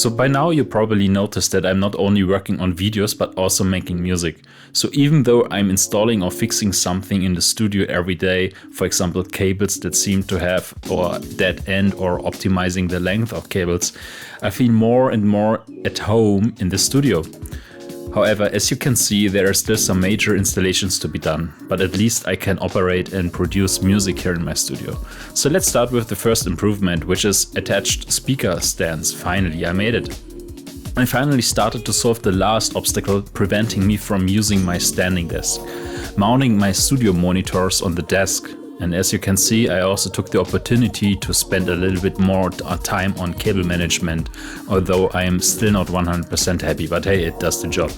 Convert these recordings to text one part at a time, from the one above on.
So by now you probably noticed that I'm not only working on videos but also making music. So even though I'm installing or fixing something in the studio every day, for example cables that seem to have or dead end or optimizing the length of cables, I feel more and more at home in the studio. However, as you can see, there are still some major installations to be done, but at least I can operate and produce music here in my studio. So let's start with the first improvement, which is attached speaker stands. Finally, I made it. I finally started to solve the last obstacle preventing me from using my standing desk, mounting my studio monitors on the desk. And as you can see, I also took the opportunity to spend a little bit more time on cable management, although I am still not 100% happy, but hey, it does the job.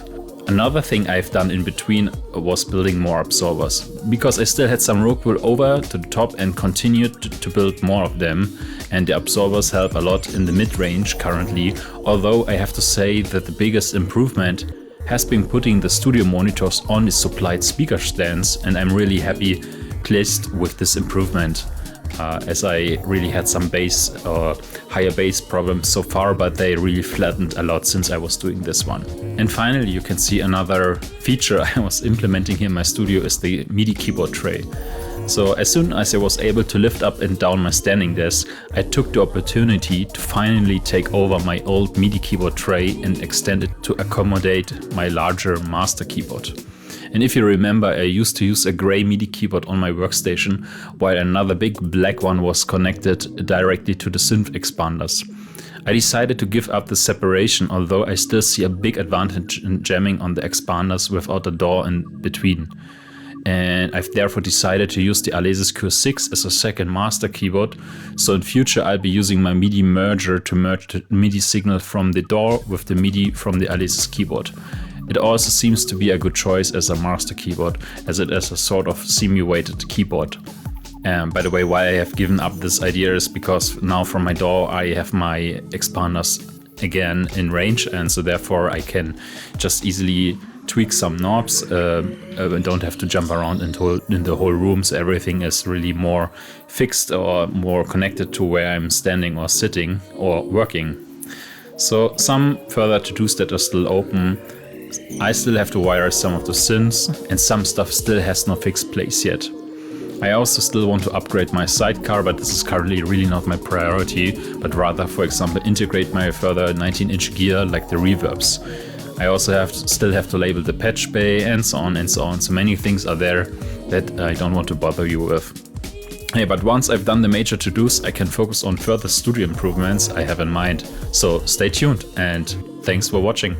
Another thing I've done in between was building more absorbers, because I still had some rope wool over to the top and continued to build more of them, and the absorbers help a lot in the mid-range currently, although I have to say that the biggest improvement has been putting the studio monitors on the supplied speaker stands, and I'm really happy pleased with this improvement, as I really had some bass or higher bass problems so far, but they really flattened a lot since I was doing this one. And finally, you can see another feature I was implementing here in my studio is the Midi keyboard tray. So as soon as I was able to lift up and down my standing desk, I took the opportunity to finally take over my old Midi keyboard tray and extend it to accommodate my larger master keyboard. And if you remember, I used to use a gray Midi keyboard on my workstation, while another big black one was connected directly to the synth expanders. I decided to give up the separation, although I still see a big advantage in jamming on the expanders without a door in between. And I've therefore decided to use the Alesis Q6 as a second master keyboard, so in future I'll be using my Midi merger to merge the Midi signal from the DAW with the Midi from the Alesis keyboard. It also seems to be a good choice as a master keyboard, as it is a sort of semi-weighted keyboard. By the way, why I have given up this idea is because now from my DAW I have my expanders again in range, and so therefore I can just easily tweak some knobs and don't have to jump around in the whole room, so everything is really more fixed or more connected to where I'm standing or sitting or working. So some further to-dos that are still open. I still have to wire some of the synths, and some stuff still has no fixed place yet. I also still want to upgrade my sidecar, but this is currently really not my priority, but rather, for example, integrate my further 19-inch gear like the reverbs. I also still have to label the patch bay and so on and so on. So many things are there that I don't want to bother you with. Hey, but once I've done the major to-dos, I can focus on further studio improvements I have in mind. So stay tuned and thanks for watching.